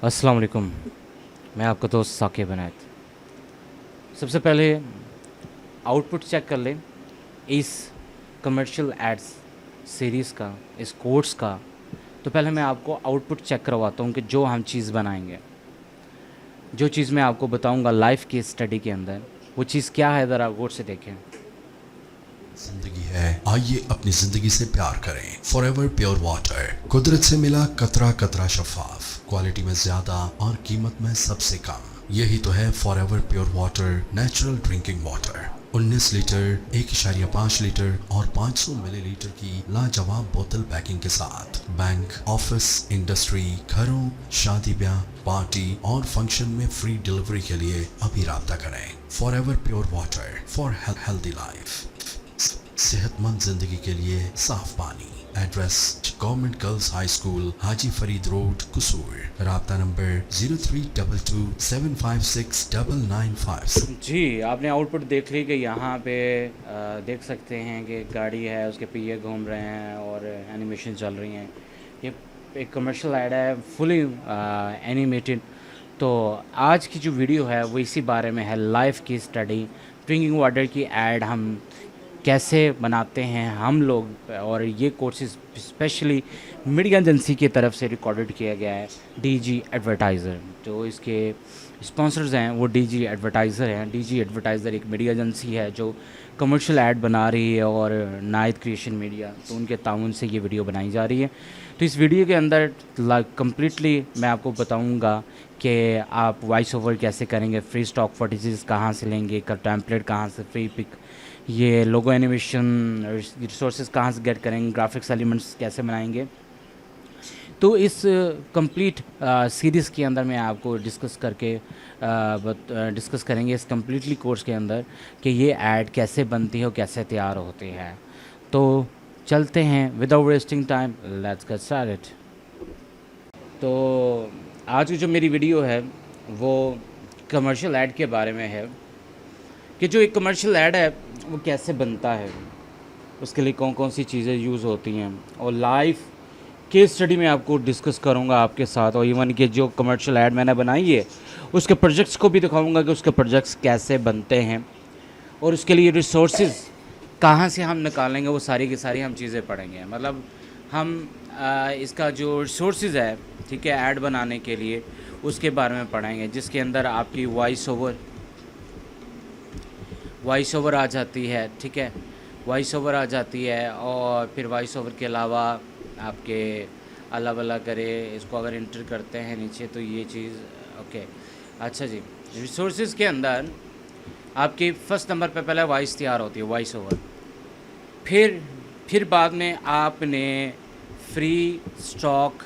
अस्सलाम वालेकुम। मैं आपका दोस्त साकिब इनायत। सबसे पहले आउटपुट चेक कर लें इस कमर्शियल एड्स सीरीज़ का, इस कोर्स का। तो पहले मैं आपको आउटपुट चेक करवाता हूँ कि जो हम चीज़ बनाएंगे, जो चीज़ मैं आपको बताऊँगा लाइफ की स्टडी के अंदर, वो चीज़ क्या है, ज़रा गौर से देखें। जिंदगी है, आइए अपनी जिंदगी से प्यार करें। फॉरएवर प्योर वाटर, कुदरत से मिला कतरा कतरा शफाफ, क्वालिटी में ज्यादा और कीमत में सबसे कम। यही तो है forever pure water, natural drinking water. 19 litre, 1.5 litre और 500 मिलीलीटर की लाजवाब बोतल पैकिंग के साथ बैंक, ऑफिस, इंडस्ट्री, घरों, शादी ब्याह, पार्टी और फंक्शन में फ्री डिलीवरी के लिए अभी राब्ता करें। Forever pure water for healthy life, सेहतमंद जिंदगी के लिए साफ पानी। Address government girls high school, Haji Farid road, Kasur. राब्ता नंबर 0322756995। जी, आपने आउटपुट देख ली कि यहाँ पे देख सकते हैं कि गाड़ी है, उसके पहिए घूम रहे हैं और एनिमेशन चल रही हैं। ये एक कमर्शियल ऐड है, फुली एनिमेटेड। तो आज की जो वीडियो है वो इसी बारे में है, लाइफ की स्टडी, ड्रिंकिंग वाटर की ऐड हम कैसे बनाते हैं हम लोग। और ये कोर्सेज स्पेशली मीडिया एजेंसी की तरफ से रिकॉर्डेड किया गया है। डीजी एडवर्टाइज़र जो इसके स्पॉन्सर्स हैं वो डीजी एडवर्टाइज़र हैं। डीजी एडवर्टाइज़र एक मीडिया एजेंसी है जो कमर्शियल ऐड बना रही है, और नायत क्रिएशन मीडिया, तो उनके ताउन से ये वीडियो बनाई जा रही है। तो इस वीडियो के अंदर कम्प्लीटली मैं आपको बताऊंगा कि आप वॉइस ओवर कैसे करेंगे, फ्री स्टॉक फुटेजेस कहाँ से लेंगे, का टेम्पलेट कहाँ से, फ्री पिक, ये लोगो एनिमेशन रिसोर्सेज कहाँ से गेट करेंगे, ग्राफिक्स एलिमेंट्स कैसे बनाएंगे। तो इस कंप्लीट सीरीज़ के अंदर मैं आपको डिस्कस करेंगे इस कम्प्लीटली कोर्स के अंदर कि ये ऐड कैसे बनती है और कैसे तैयार होती है। तो चलते हैं without wasting time, let's get started. तो आज की जो मेरी वीडियो है वो कमर्शियल ऐड के बारे में है कि जो एक कमर्शियल ऐड है वो कैसे बनता है, उसके लिए कौन कौन सी चीज़ें यूज़ होती हैं, और लाइव केस स्टडी में आपको डिस्कस करूंगा आपके साथ। और इवन कि जो कमर्शियल ऐड मैंने बनाई है उसके प्रोजेक्ट्स को भी दिखाऊंगा कि उसके प्रोजेक्ट्स कैसे बनते हैं, और उसके लिए रिसोर्सेज कहाँ से हम निकालेंगे, वो सारी की सारी हम चीज़ें पढ़ेंगे। मतलब हम इसका जो रिसोर्सेज है, ठीक है, ऐड बनाने के लिए उसके बारे में पढ़ेंगे, जिसके अंदर आपकी वॉइस ओवर आ जाती है, ठीक है, वॉइस ओवर आ जाती है। और फिर वॉइस ओवर के अलावा आपके अलग अलग करे, इसको अगर इंटर करते हैं नीचे तो ये चीज़ ओके। अच्छा जी, रिसोर्सेज के अंदर आपकी फर्स्ट नंबर पे पहले वॉइस तैयार होती है, वॉइस ओवर। फिर बाद में आपने फ्री स्टॉक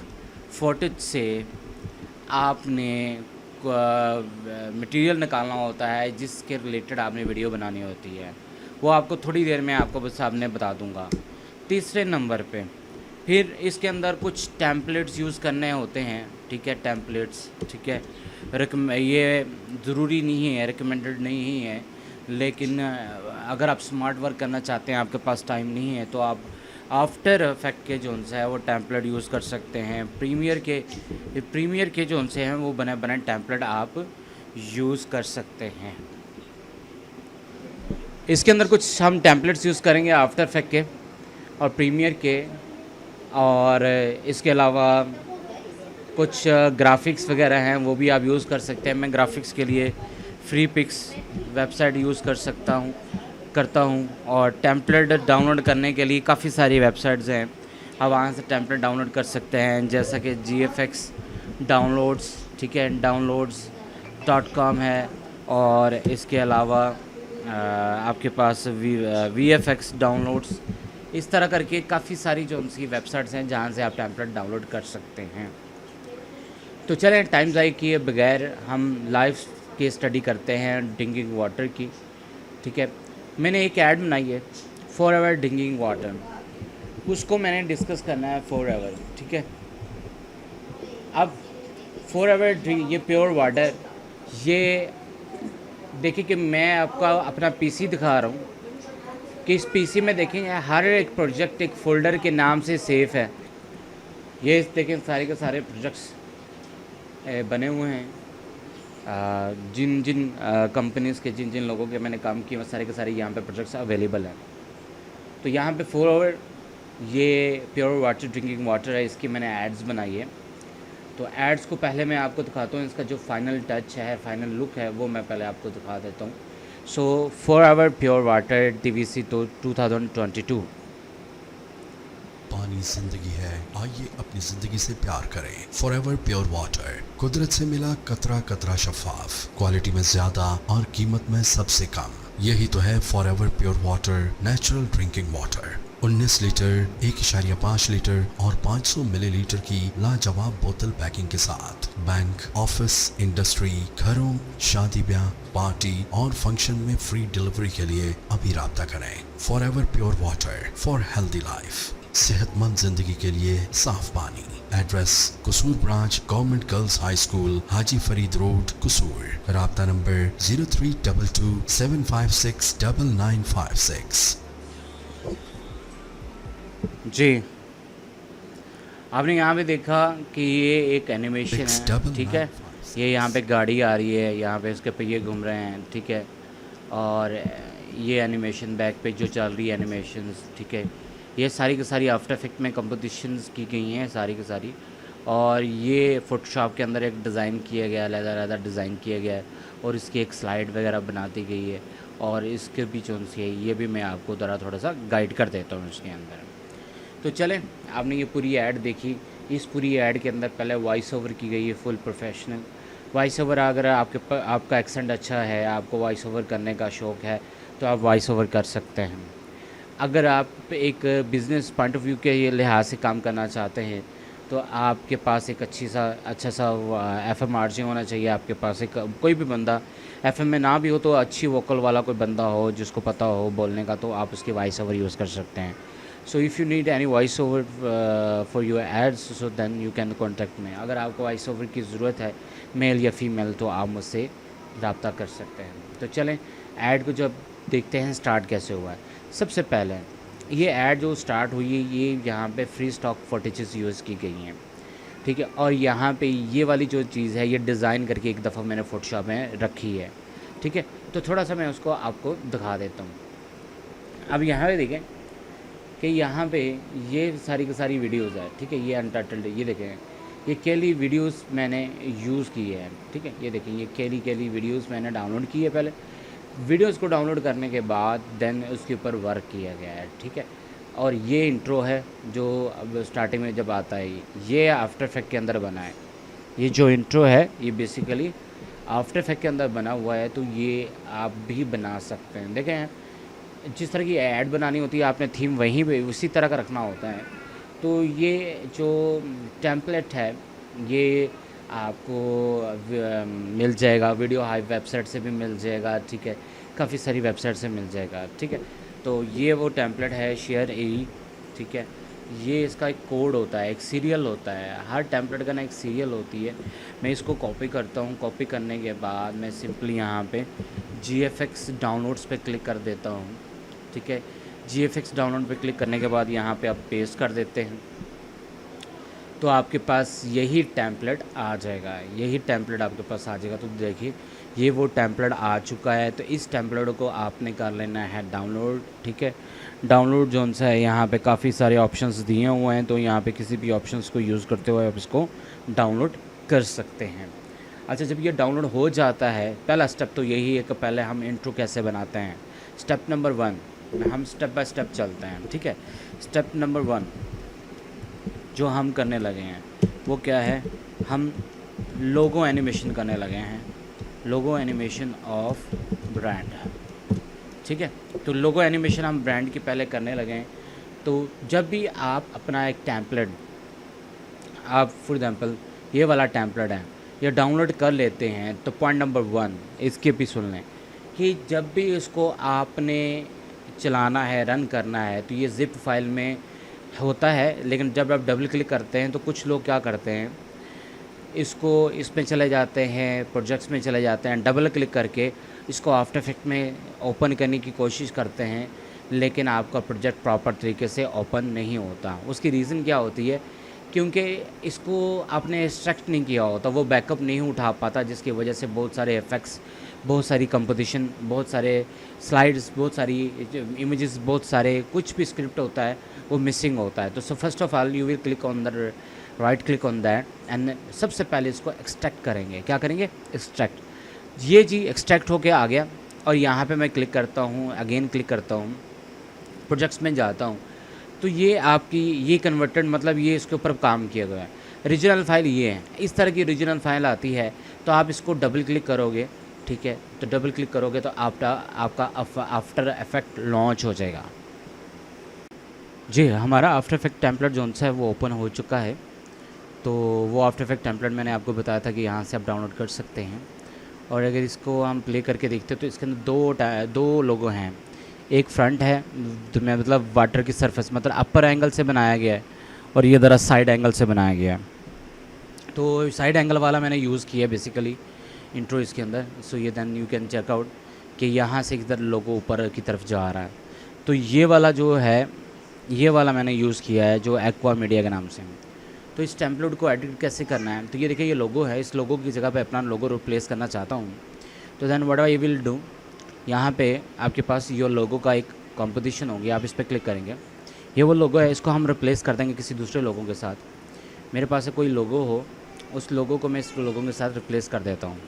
फुटेज से आपने मटेरियल निकालना होता है जिसके रिलेटेड आपने वीडियो बनानी होती है। वो आपको थोड़ी देर में आपको सामने बता दूंगा। तीसरे नंबर पे फिर इसके अंदर कुछ टेम्पलेट्स यूज़ करने होते हैं, ठीक है, टेम्पलेट्स, ठीक है। ये ज़रूरी नहीं है, रिकमेंडेड नहीं है, लेकिन अगर आप स्मार्ट वर्क करना चाहते हैं, आपके पास टाइम नहीं है, तो आप आफ्टर इफेक्ट के जो है वो टेम्पलेट यूज़ कर सकते हैं। प्रीमियर के जो हैं वो बने बने टेम्पलेट आप यूज़ कर सकते हैं। इसके अंदर कुछ हम टेम्पलेट्स यूज़ करेंगे आफ्टर इफेक्ट के और प्रीमियर के, और इसके अलावा कुछ ग्राफिक्स वगैरह हैं वो भी आप यूज़ कर सकते हैं। मैं ग्राफिक्स के लिए फ्री पिक्स वेबसाइट यूज़ करता हूँ, और टेम्पलेट डाउनलोड करने के लिए काफ़ी सारी वेबसाइट्स हैं, आप वहाँ से टेम्पलेट डाउनलोड कर सकते हैं, जैसा कि GFX डाउनलोड्स, ठीक है, downloads.com है। और इसके अलावा आपके पास VFX डाउनलोड्स, इस तरह करके काफ़ी सारी जो उनकी वेबसाइट्स हैं जहाँ से आप टेम्पलेट डाउनलोड कर सकते हैं। तो चलें टाइम ज़ाय किए बगैर हम लाइव की स्टडी करते हैं ड्रिंकिंग वाटर की, ठीक है। मैंने एक ऐड बनाई है फॉरएवर ड्रिंकिंग वाटर, उसको मैंने डिस्कस करना है फॉरएवर, ठीक है। अब फॉरएवर ये प्योर वाटर, ये देखिए कि मैं आपका अपना पीसी दिखा रहा हूँ कि इस पीसी में देखें हर एक प्रोजेक्ट एक फ़ोल्डर के नाम से सेफ है। ये देखें सारे के सारे प्रोजेक्ट्स बने हुए हैं। जिन जिन कंपनीज़ के जिन जिन लोगों के मैंने काम किए वो सारे के सारे यहाँ पे प्रोजेक्ट्स अवेलेबल हैं। तो यहाँ पे फॉर आवर ये प्योर वाटर ड्रिंकिंग वाटर है, इसकी मैंने एड्स बनाई है। तो एड्स को पहले मैं आपको दिखाता हूँ, इसका जो फाइनल टच है, फाइनल लुक है, वो मैं पहले आपको दिखा देता हूँ। So for our pure water DVC तो 2022। पानी जिंदगी है, आइए अपनी जिंदगी से प्यार करें। फॉरएवर प्योर वाटर, कुदरत से मिला कतरा कतरा शफाफ, क्वालिटी में ज्यादा और कीमत में सबसे कम। यही तो है forever pure water natural drinking water. 19 litre, 1.5 litre और 500 मिलीलीटर की लाजवाब बोतल पैकिंग के साथ बैंक, ऑफिस, इंडस्ट्री, घरों, शादी ब्याह, पार्टी और फंक्शन में फ्री डिलीवरी के लिए अभी राब्ता करें। Forever pure water for healthy life, सेहतमंद जिंदगी के लिए साफ पानी। Address Kasur branch, government girls high school, Haji Farid road, Kasur. राब्ता नंबर 0322756956। जी, आपने यहाँ पे देखा कि ये एक एनिमेशन है, ठीक है। ये यहाँ पे गाड़ी आ रही है, यहाँ पे इसके पहिए घूम रहे हैं, ठीक है। और ये एनिमेशन बैक पे जो चल रही है एनिमेशंस, ठीक है। ये सारी की सारी आफ्टर इफेक्ट में कंपोजिशंस की गई हैं सारी की सारी। और ये फोटोशॉप के अंदर एक डिज़ाइन किया गया है, अलग-अलग डिज़ाइन किया गया है और इसकी एक स्लाइड वगैरह बना दी गई है। और इसके बीचों से ये भी मैं आपको ज़रा थोड़ा सा गाइड कर देता हूँ इसके अंदर। तो चलें, आपने ये पूरी ऐड देखी। इस पूरी ऐड के अंदर पहले वॉइस ओवर की गई है, फुल प्रोफेशनल वॉइस ओवर। अगर आपका एक्सेंट अच्छा है, आपको वॉइस ओवर करने का शौक़ है, तो आप वॉइस ओवर कर सकते हैं। अगर आप एक बिज़नेस पॉइंट ऑफ व्यू के लिहाज से काम करना चाहते हैं, तो आपके पास एक अच्छा सा FM RJ होना चाहिए। आपके पास एक कोई भी बंदा FM में ना भी हो तो अच्छी वोकल वाला कोई बंदा हो जिसको पता हो बोलने का, तो आप उसकी वॉइस ओवर यूज़ कर सकते हैं। So if you need any voice over for your ads, so then you can contact me. अगर आपको वॉइस ओवर की ज़रूरत है, मेल या फीमेल, तो आप मुझसे रब्ता कर सकते हैं। तो चलें, ऐड को जब देखते हैं स्टार्ट कैसे हुआ है। सबसे पहले ये ऐड जो स्टार्ट हुई है, ये यहाँ पे फ्री स्टॉक फुटेजेस यूज़ की गई हैं, ठीक है। और यहाँ पे ये वाली जो चीज़ है, ये डिज़ाइन करके एक दफ़ा मैंने फोटोशॉप में रखी है, ठीक है। तो थोड़ा सा मैं उसको आपको दिखा देता हूँ। अब यहाँ पे देखें कि यहाँ पे ये सारी की सारी वीडियोज़ है, ठीक है। ये अनटाइटल्ड, ये देखें, ये केली वीडियोज़ मैंने यूज़ की है, ठीक है। ये देखें, ये केली वीडियोज़ मैंने डाउनलोड की है। पहले वीडियोज़ को डाउनलोड करने के बाद देन उसके ऊपर वर्क किया गया है, ठीक है। और ये इंट्रो है जो अब स्टार्टिंग में जब आता है, ये आफ्टर इफेक्ट के अंदर बना है। ये जो इंट्रो है, ये बेसिकली आफ्टर इफेक्ट के अंदर बना हुआ है। तो ये आप भी बना सकते हैं। देखें, जिस तरह की ऐड बनानी होती है, आपने थीम वहीं पे उसी तरह का रखना होता है। तो ये जो टेम्पलेट है, ये आपको मिल जाएगा वीडियो हाइव वेबसाइट से भी मिल जाएगा, ठीक है। काफ़ी सारी वेबसाइट से मिल जाएगा, ठीक है। तो ये वो टेम्पलेट है शेयर ए, ठीक है। ये इसका एक कोड होता है, एक सीरियल होता है। हर टेम्पलेट का ना एक सीरियल होती है। मैं इसको कॉपी करता हूँ। कॉपी करने के बाद मैं सिंपली यहाँ पे GFX डाउनलोड्स पे क्लिक कर देता हूँ, ठीक है। GFX डाउनलोड पे क्लिक करने के बाद यहाँ पे आप पेस्ट कर देते हैं, तो आपके पास यही टेम्पलेट आ जाएगा। यही टेम्पलेट आपके पास आ जाएगा। तो देखिए, ये वो टेम्पलेट आ चुका है। तो इस टेम्पलेट को आपने कर लेना है डाउनलोड, ठीक है। डाउनलोड जोन सा है, यहाँ पे काफ़ी सारे ऑप्शंस दिए हुए हैं। तो यहाँ पे किसी भी ऑप्शंस को यूज़ करते हुए आप इसको डाउनलोड कर सकते हैं। अच्छा, जब ये डाउनलोड हो जाता है, पहला स्टेप तो यही है कि पहले हम इंट्रो कैसे बनाते हैं। स्टेप नंबर 1, हम स्टेप बाय स्टेप चलते हैं, ठीक है। स्टेप नंबर 1 जो हम करने लगे हैं वो क्या है, हम लोगो एनिमेशन करने लगे हैं। लोगो एनिमेशन ऑफ ब्रांड, ठीक है। तो लोगो एनिमेशन हम ब्रांड की पहले करने लगे हैं। तो जब भी आप अपना एक टेम्पलेट, आप फॉर एग्जांपल ये वाला टेम्पलेट है, ये डाउनलोड कर लेते हैं, तो पॉइंट नंबर 1 इसके भी सुन लें कि जब भी इसको आपने चलाना है, रन करना है, तो ये ज़िप फाइल में होता है। लेकिन जब आप डबल क्लिक करते हैं, तो कुछ लोग क्या करते हैं, इसको इसमें चले जाते हैं, प्रोजेक्ट्स में चले जाते हैं, डबल क्लिक करके इसको आफ्टर इफेक्ट में ओपन करने की कोशिश करते हैं, लेकिन आपका प्रोजेक्ट प्रॉपर तरीके से ओपन नहीं होता। उसकी रीज़न क्या होती है क्योंकि इसको आपने एक्सट्रैक्ट नहीं किया होता, वो बैकअप नहीं उठा पाता, जिसकी वजह से बहुत सारे इफ़ेक्ट्स, बहुत सारी कंपोजिशन, बहुत सारे स्लाइड्स, बहुत सारी इमेजेस, बहुत सारे कुछ भी स्क्रिप्ट होता है वो मिसिंग होता है। तो so first of all you will click on the right click on that and सबसे पहले इसको एक्सट्रैक्ट करेंगे। क्या करेंगे? एक्सट्रैक्ट। ये जी एक्सट्रैक्ट होके आ गया और यहाँ पे मैं क्लिक करता हूँ, अगेन क्लिक करता हूँ, प्रोजेक्ट्स में जाता हूँ, तो ये आपकी ये कन्वर्टेड मतलब ये इसके ऊपर काम किया गया है। रीजनल फाइल ये है, इस तरह की रीजनल फाइल आती है, तो आप इसको डबल क्लिक करोगे, ठीक है, तो डबल क्लिक करोगे तो आपका आफ्टर इफेक्ट लॉन्च हो जाएगा। जी हमारा आफ्टर इफेक्ट टेम्पलेट जो सा है वो ओपन हो चुका है। तो वो आफ्टर इफेक्ट टेम्पलेट मैंने आपको बताया था कि यहाँ से आप डाउनलोड कर सकते हैं। और अगर इसको हम प्ले करके देखते हैं तो इसके अंदर दो लोगो हैं। एक फ्रंट है तो मैं मतलब वाटर की सरफेस मतलब अपर एंगल से बनाया गया है और ये ज़रा साइड एंगल से बनाया गया है। तो साइड एंगल वाला मैंने यूज़ किया बेसिकली इंट्रो इसके अंदर। सो ये then you can check out कि यहाँ से किधर लोगो ऊपर की तरफ जा रहा है। तो ये वाला जो है ये वाला मैंने यूज़ किया है जो एक्वा मीडिया के नाम से। तो इस टेम्पलेट को एडिट कैसे करना है, तो ये देखिए ये लोगो है, इस लोगो की जगह पे अपना लोगो रिप्लेस करना चाहता हूँ। तो then what I will do, यहाँ पे आपके पास ये लोगो का एक कंपोजिशन होगी, आप इस पर क्लिक करेंगे, ये वो लोगो है, इसको हम रिप्लेस कर देंगे किसी दूसरे लोगों के साथ। मेरे पास कोई लोगो हो, उस लोगो को मैं इस लोगों के साथ रिप्लेस कर देता हूँ।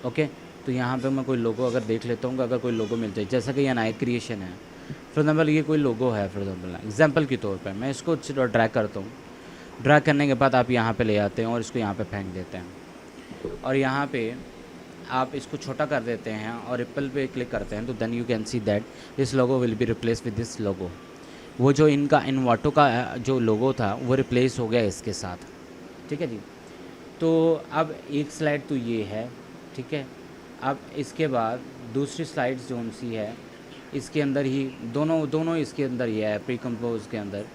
ओके, तो यहाँ पे मैं कोई लोगो अगर देख लेता हूँ, अगर कोई लोगो मिल जाए, जैसा कि ये नाइक क्रिएशन है फॉर एग्जाम्पल, ये कोई लोगो है फॉर एग्जाम्पल के तौर पर, मैं इसको ड्रैग करता हूँ। ड्रैग करने के बाद आप यहाँ पे ले आते हैं और इसको यहाँ पे फेंक देते हैं और यहाँ पे आप इसको छोटा कर देते हैं और रिपल पे क्लिक करते हैं। तो then you can see that this logo will be replace with this logo. वो जो इनका इनवाटो का जो लोगो था वो रिप्लेस हो गया इसके साथ, ठीक है जी। तो अब एक स्लाइड तो ये है, ठीक है। अब इसके बाद दूसरी स्लाइड्स जो सी है इसके अंदर ही दोनों इसके अंदर ही है, प्री कंपोज के अंदर।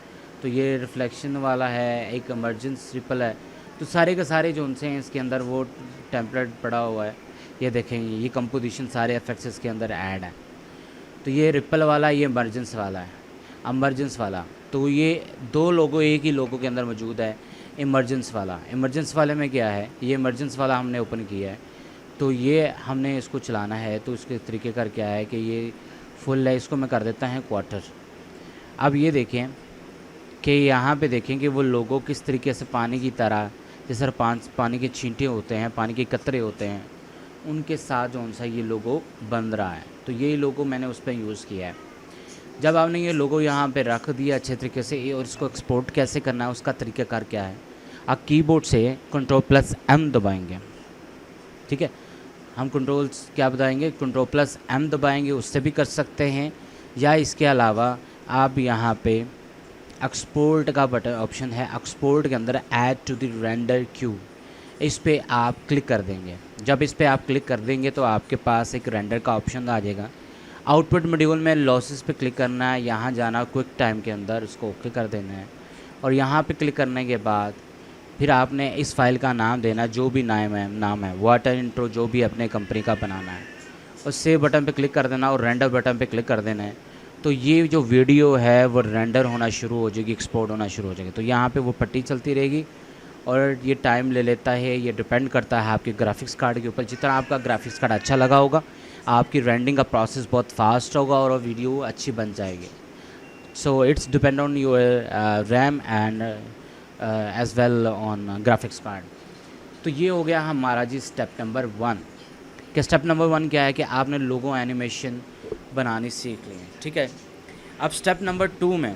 तो ये रिफ्लेक्शन वाला है, एक इमर्जेंस रिपल है, तो सारे के सारे जो उनसे हैं इसके अंदर वो टेम्पलेट पड़ा हुआ है। ये देखेंगे ये कंपोजिशन सारे इफेक्ट्स इसके अंदर ऐड है। तो ये रिपल वाला, ये इमर्जेंस वाला है, इमर्जेंस वाला। तो ये दो लोगो एक ही लोगो के अंदर मौजूद है। इमर्जेंस वाले में क्या है, ये इमर्जेंस वाला हमने ओपन किया है, तो ये हमने इसको चलाना है। तो इसके तरीके कर क्या है कि ये फुल है, इसको मैं कर देता है क्वार्टर। अब ये देखें कि यहाँ पे देखें कि वो लोगो किस तरीके से पानी की तरह, जैसे पानी के छींटे होते हैं, पानी के कतरे होते हैं, उनके साथ जो सा ये लोगो बन रहा है। तो ये लोगो मैंने उस पर यूज़ किया है। जब आपने ये लोगो यहाँ पे रख दिया अच्छे तरीके से, और इसको एक्सपोर्ट कैसे करना है उसका तरीक़ाकार क्या है, आप कीबोर्ड से Ctrl+M दबाएंगे, ठीक है। हम कंट्रोल्स क्या बताएंगे, Ctrl+M दबाएंगे, उससे भी कर सकते हैं, या इसके अलावा आप यहाँ पे एक्सपोर्ट का बटन ऑप्शन है, एक्सपोर्ट के अंदर add to the render queue, इस पे आप क्लिक कर देंगे। जब इस पे आप क्लिक कर देंगे तो आपके पास एक रेंडर का ऑप्शन आ जाएगा। आउटपुट मॉड्यूल में लॉसेस पे क्लिक करना है, यहाँ जाना क्विक टाइम के अंदर, उसको ओके कर देना है। और यहाँ पे क्लिक करने के बाद फिर आपने इस फाइल का नाम देना, जो भी नाम है वाटर इंट्रो, जो भी अपने कंपनी का बनाना है, और सेव बटन पे क्लिक कर देना और रेंडर बटन पे क्लिक कर देना है। तो ये जो वीडियो है वो रेंडर होना शुरू हो जाएगी, एक्सपोर्ट होना शुरू हो जाएगी। तो यहाँ पे वो पट्टी चलती रहेगी और ये टाइम ले लेता है। ये डिपेंड करता है आपके ग्राफिक्स कार्ड के ऊपर। जितना आपका ग्राफिक्स कार्ड अच्छा लगा होगा, आपकी रेंडिंग का प्रोसेस बहुत फास्ट होगा और वीडियो अच्छी बन जाएगी। So it's depend on your RAM and as well on graphics card. तो ये हो गया हमारा जी स्टेप नंबर 1 कि स्टेप नंबर 1 क्या है कि आपने लोगो एनिमेशन बनानी सीख ली है, ठीक है। अब स्टेप नंबर 2 में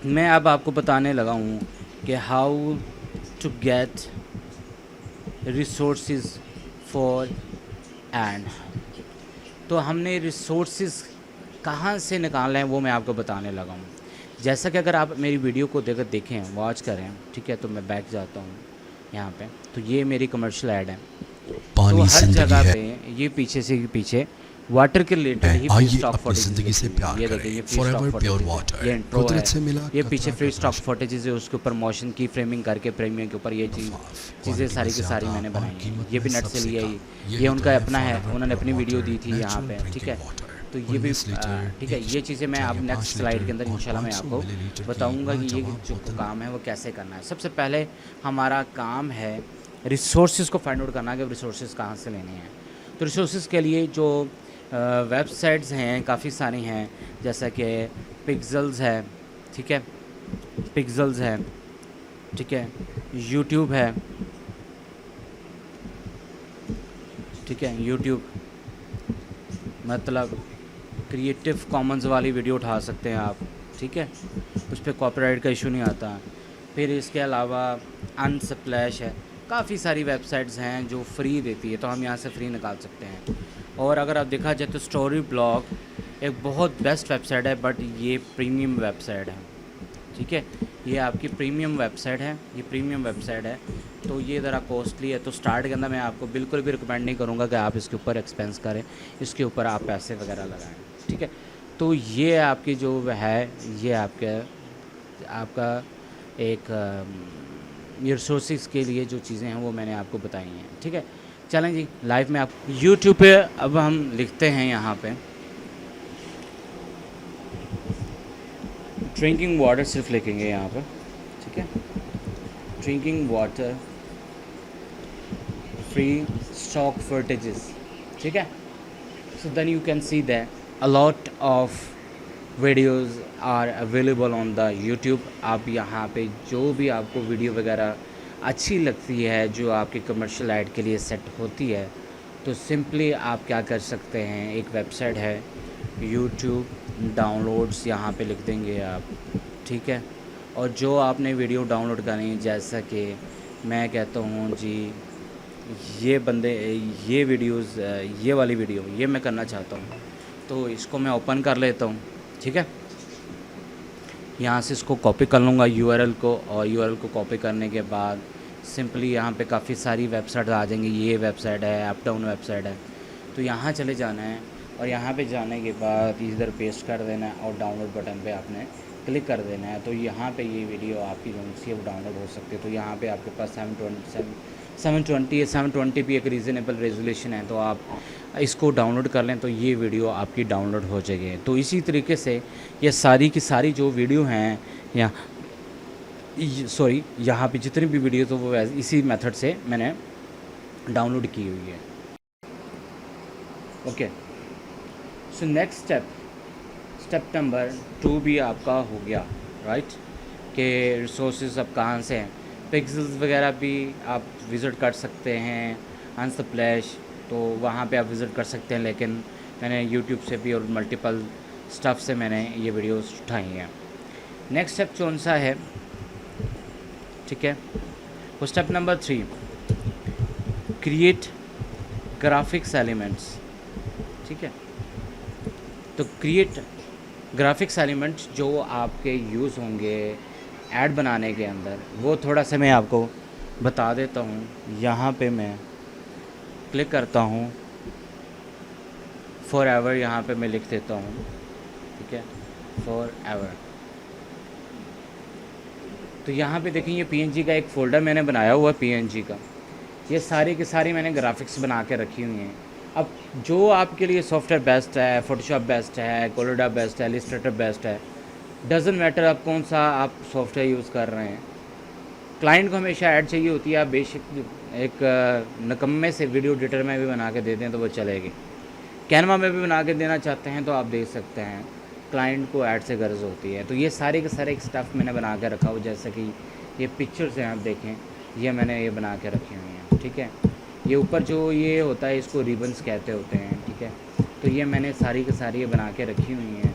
मैं अब आपको बताने लगा हूँ कि how to get resources for end. तो हमने रिसोर्सेज कहाँ से निकालना है वो मैं आपको बताने लगा हूँ। जैसा कि अगर आप मेरी वीडियो को देखें, वॉच करें, ठीक है, तो मैं बैक जाता हूँ यहाँ पे। तो ये मेरी कमर्शियल ऐड है। तो हर जगह पे ये पीछे से पीछे वाटर के रिलेटेड ही फ्री स्टॉक फुटेजेस से प्यार ये देखिए, ये फ्री स्टॉक प्योर वाटर, ये इंट्रो है, ये पीछे फ्री स्टॉक फुटेजेस है, उसके ऊपर मोशन की फ्रेमिंग करके प्रीमियम के ऊपर ये चीज़ें सारी की सारी मैंने बनाई हैं। ये भी नेट से लिया है, ये उनका अपना है, उन्होंने अपनी वीडियो दी थी यहाँ पे, ठीक है। तो ये भी 19 लीटर ठीक है। ये चीज़ें मैं अब चाहिए, नेक्स्ट 5 स्लाइड के लीटर अंदर और इंशाल्लाह मैं 500 आपको मिलीलीटर की बताऊंगा कि ये लाजवाब जो बोतल। काम है वो कैसे करना है। सबसे पहले हमारा काम है रिसोर्सेज को फाइंड आउट करना कि रिसोर्सेज कहाँ से लेने हैं। तो रिसोर्सेज के लिए जो वेबसाइट्स हैं काफ़ी सारी हैं, जैसा कि पिक्सेल्स है, ठीक है, पिक्सेल्स है, ठीक है, यूट्यूब है, ठीक है, यूट्यूब मतलब क्रिएटिव कॉमन्स वाली वीडियो उठा सकते हैं आप, ठीक है, उस पर कॉपीराइट का इशू नहीं आता। फिर इसके अलावा अनस्प्लैश है, काफ़ी सारी वेबसाइट्स हैं जो फ्री देती है, तो हम यहाँ से फ्री निकाल सकते हैं। और अगर आप देखा जाए तो स्टोरी ब्लॉग एक बहुत बेस्ट वेबसाइट है, बट ये प्रीमियम वेबसाइट है, ठीक है, ये आपकी प्रीमियम वेबसाइट है, ये प्रीमियम वेबसाइट है, तो ये ज़रा कॉस्टली है। तो स्टार्ट के अंदर मैं आपको बिल्कुल भी रिकमेंड नहीं करूँगा कि आप इसके ऊपर एक्सपेंस करें, इसके ऊपर आप पैसे वगैरह लगाएं, ठीक है। तो ये आपकी जो है, ये आपका एक ये रिसोर्सेज के लिए जो चीज़ें हैं वो मैंने आपको बताई हैं, ठीक है। चलें जी, लाइव में आप यूट्यूब पे अब हम लिखते हैं यहाँ पे ड्रिंकिंग वाटर, सिर्फ लिखेंगे यहाँ पर, ठीक है, ड्रिंकिंग वाटर फ्री स्टॉक फर्टेजेस, ठीक है। So then you can see that a lot of videos are available on the YouTube। आप यहाँ पे जो भी आपको वीडियो वगैरह अच्छी लगती है, जो आपके कमर्शियल ऐड के लिए सेट होती है, तो सिंपली आप क्या कर सकते हैं, एक वेबसाइट है YouTube डाउनलोड्स, यहाँ पे लिख देंगे आप, ठीक है। और जो आपने वीडियो डाउनलोड करनी है, जैसा कि मैं कहता हूँ जी, ये बंदे ये वीडियोस, ये वाली वीडियो ये मैं करना चाहता हूँ, तो इसको मैं ओपन कर लेता हूँ, ठीक है। यहाँ से इसको कॉपी कर लूँगा यूआरएल को, और यूआरएल को कॉपी करने के बाद सिंपली यहाँ पे काफ़ी सारी वेबसाइट आ जाएंगी। ये वेबसाइट है, अप डाउन वेबसाइट है, तो यहाँ चले जाना है, और यहाँ पे जाने के बाद इधर पेस्ट कर देना है, और डाउनलोड बटन पे आपने क्लिक कर देना है। तो यहाँ पे ये वीडियो आपकी जो सी वो डाउनलोड हो सकती है। तो यहाँ पे आपके पास 720 भी एक रीज़नेबल रेजोल्यूशन है, तो आप इसको डाउनलोड कर लें तो ये वीडियो आपकी डाउनलोड हो जाएगी। तो इसी तरीके से ये सारी की सारी जो वीडियो हैं यहाँ पे जितनी भी वीडियो, तो वो इसी मेथड से मैंने डाउनलोड की हुई है। Okay, so next step number 2 भी आपका हो गया, राइट, कि रिसोर्सेज अब कहाँ से हैं। पिक्सेल्स वगैरह भी आप विज़िट कर सकते हैं, अनस्प्लैश, तो वहाँ पे आप विज़िट कर सकते हैं, लेकिन मैंने यूट्यूब से भी और मल्टीपल स्टफ से मैंने ये वीडियोस उठाई हैं। नेक्स्ट स्टेप कौन सा है, ठीक है, वो step number 3, create graphics elements, ठीक है। तो क्रिएट ग्राफिक्स एलिमेंट्स जो आपके यूज़ होंगे ऐड बनाने के अंदर, वो थोड़ा सा मैं आपको बता देता हूँ। यहाँ पे मैं क्लिक करता हूँ, फॉर एवर यहाँ पे मैं लिख देता हूँ, ठीक है, फॉर एवर। तो यहाँ पे देखें, ये PNG का एक फ़ोल्डर मैंने बनाया हुआ है, PNG का, ये सारी की सारी मैंने ग्राफिक्स बना के रखी हुई हैं। अब जो आपके लिए सॉफ्टवेयर बेस्ट है, फोटोशॉप बेस्ट है, कोलोडा बेस्ट है, इलस्ट्रेटर बेस्ट है, डज़न मैटर आप कौन सा आप सॉफ्टवेयर यूज़ कर रहे हैं। क्लाइंट को हमेशा ऐड चाहिए होती है, आप बेशक एक नकम्मे से वीडियो एडिटर में भी बना के दे दें तो वो चलेगी, कैनवा में भी बना के देना चाहते हैं तो आप दे सकते हैं, क्लाइंट को ऐड से गर्ज होती है। तो ये सारे के सारे एक स्टफ़ मैंने बना के रखा हो, जैसे कि ये पिक्चर्स हैं, आप देखें, ये मैंने ये बना के रखी हुई हैं, ठीक है। ये ऊपर जो ये होता है इसको रिबन्स कहते होते हैं, ठीक है। तो ये मैंने सारी के सारी ये बना के रखी हुई हैं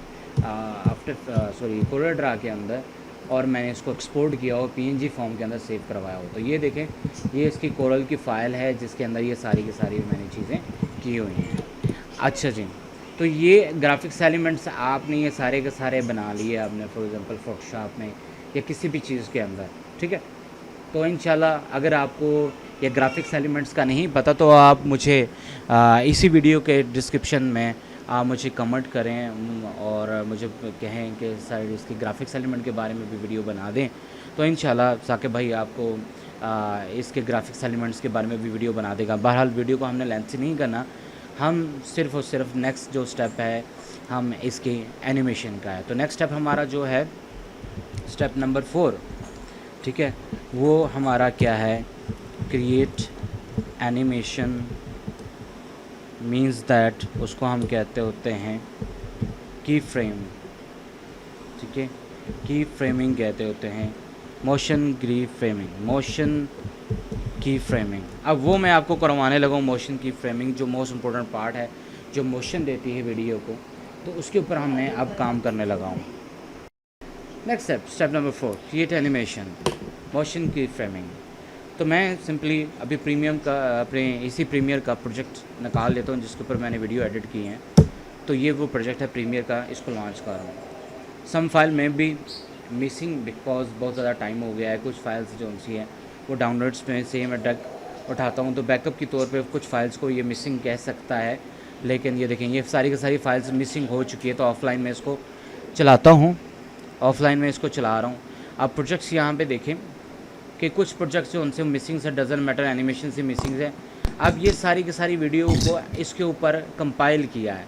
कोरल ड्रा के अंदर, और मैंने इसको एक्सपोर्ट किया हो, PNG फॉर्म के अंदर सेव करवाया हो। तो ये देखें, ये इसकी कोरल की फ़ाइल है जिसके अंदर ये सारी की सारी मैंने चीज़ें की हुई हैं। अच्छा जी, तो ये ग्राफिक्स एलिमेंट्स आपने ये सारे के सारे बना लिए आपने, फॉर एग्जांपल फोटोशॉप में या किसी भी चीज़ के अंदर, ठीक है। तो इंशाल्लाह अगर आपको ये ग्राफिक्स एलिमेंट्स का नहीं पता तो आप मुझे इसी वीडियो के डिस्क्रिप्शन में आप मुझे कमेंट करें और मुझे कहें कि सर इसकी ग्राफिक्स एलिमेंट के बारे में भी वीडियो बना दें, तो इंशाल्लाह साकिब भाई आपको इसके ग्राफिक्स एलिमेंट्स के बारे में भी वीडियो बना देगा। बहरहाल वीडियो को हमने लेंथ से नहीं करना, हम सिर्फ़ और सिर्फ नेक्स्ट जो स्टेप है हम इसके एनिमेशन का है। तो नेक्स्ट स्टेप हमारा जो है स्टेप नंबर 4, ठीक है, वो हमारा क्या है, क्रिएट एनिमेशन मीन्स दैट उसको हम कहते होते हैं की फ्रेम, ठीक है, की फ्रेमिंग कहते होते हैं, मोशन की फ्रेमिंग, मोशन की फ्रेमिंग। अब वो मैं आपको करवाने लगा हूँ मोशन की फ्रेमिंग, जो मोस्ट इम्पोर्टेंट पार्ट है, जो मोशन देती है वीडियो को, तो उसके ऊपर हमने अब काम करने लगा हूँ। Next step, step number 4, create animation motion की फ्रेमिंग। तो मैं सिंपली अभी प्रीमियम का अपने इसी प्रीमियर का प्रोजेक्ट निकाल लेता हूँ जिसके ऊपर मैंने वीडियो एडिट की हैं। तो ये वो प्रोजेक्ट है प्रीमियर का, इसको लॉन्च कर रहा हूँ। सम फाइल में भी मिसिंग बिकॉज बहुत ज़्यादा टाइम हो गया है। कुछ फाइल्स जो उनसी हैं वो डाउनलोड्स में से मैं डायरेक्ट उठाता हूँ, तो बैकअप के तौर पे कुछ फाइल्स को ये मिसिंग कह सकता है। लेकिन ये देखें, ये सारी की सारी फाइल्स मिसिंग हो चुकी है, तो ऑफलाइन में इसको चलाता हूँ, ऑफलाइन में इसको चला रहा हूँ। आप प्रोजेक्ट्स यहाँ पे देखें कि कुछ प्रोजेक्ट्स जो उनसे मिसिंग से डजन मैटर, एनिमेशन से मिसिंग है। अब ये सारी की सारी वीडियो को इसके ऊपर कंपाइल किया है,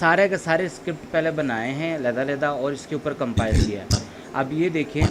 सारे के सारे स्क्रिप्ट पहले बनाए हैं लदा और इसके ऊपर कंपाइल किया है। अब ये देखें,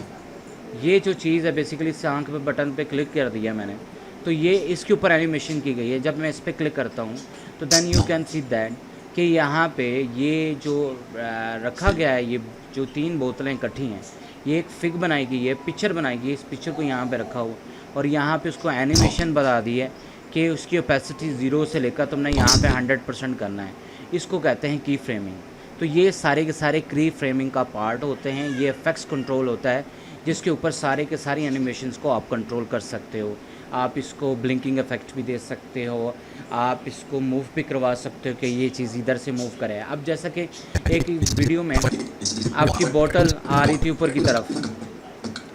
ये जो चीज़ है बेसिकली इस आंख पे बटन पे क्लिक कर दिया मैंने, तो ये इसके ऊपर एनिमेशन की गई है। जब मैं इस पर क्लिक करता हूँ तो then you can see that कि यहाँ पे ये जो रखा गया है, ये जो 3 बोतलें इकट्ठी हैं, ये एक फिग बनाई गई है, पिक्चर बनाई गई है, इस पिक्चर को यहाँ पे रखा हुआ और यहाँ पे उसको एनिमेशन बता दी है कि उसकी ओपेसिटी 0 से लेकर तुमने यहाँ पे 100% करना है। इसको कहते हैं की फ्रेमिंग। तो ये सारे के सारे की फ्रेमिंग का पार्ट होते हैं। ये इफेक्ट्स कंट्रोल होता है जिसके ऊपर सारे के सारी एनिमेशंस को आप कंट्रोल कर सकते हो। आप इसको ब्लिंकिंग इफेक्ट भी दे सकते हो, आप इसको मूव भी करवा सकते हो कि ये चीज़ इधर से मूव करे। अब जैसा कि एक वीडियो में आपकी बोतल आ रही थी ऊपर की तरफ,